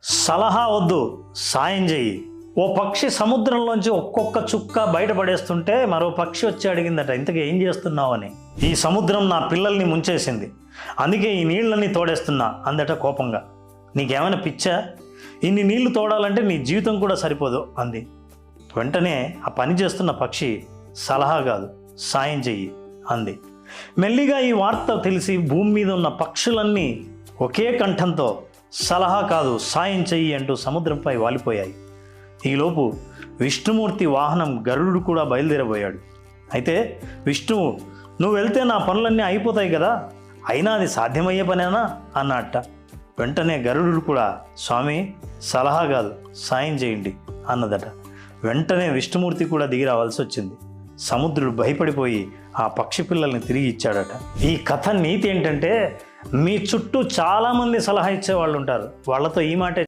సలహా వద్దు, సాయం చెయ్యి. ఓ పక్షి సముద్రంలోంచి ఒక్కొక్క చుక్క బయటపడేస్తుంటే మరో పక్షి వచ్చి అడిగిందట, ఇంతకీ ఏం చేస్తున్నావు అని. ఈ సముద్రం నా పిల్లల్ని ముంచేసింది, అందుకే ఈ నీళ్ళని తోడేస్తున్నా అందట కోపంగా. నీకేమైనా పిచ్చా? ఇన్ని నీళ్లు తోడాలంటే నీ జీవితం కూడా సరిపోదు అంది. వెంటనే ఆ పని చేస్తున్న పక్షి, సలహా కాదు, సాయం చెయ్యి అంది. మెల్లిగా ఈ వార్త తెలిసి భూమి మీద ఉన్న పక్షులన్నీ ఒకే కంఠంతో సలహా కాదు, సాయం చెయ్యి అంటూ సముద్రంపై వాలిపోయాయి. ఈలోపు విష్ణుమూర్తి వాహనం గరుడు కూడా బయలుదేరబోయాడు. అయితే విష్ణువు, నువ్వు వెళ్తే నా పనులన్నీ అయిపోతాయి కదా, అయినా అది సాధ్యమయ్యే పనేనా అన్నట్ట. వెంటనే గరుడు కూడా, స్వామి సలహా కాదు, సాయం చేయండి అన్నదట. వెంటనే విష్ణుమూర్తి కూడా దిగి రావాల్సి వచ్చింది. సముద్రుడు భయపడిపోయి ఆ పక్షి పిల్లల్ని తిరిగి ఇచ్చాడట. ఈ కథ నీతి ఏంటంటే, మీ చుట్టూ చాలామంది సలహా ఇచ్చే వాళ్ళు ఉంటారు, వాళ్ళతో ఈ మాటే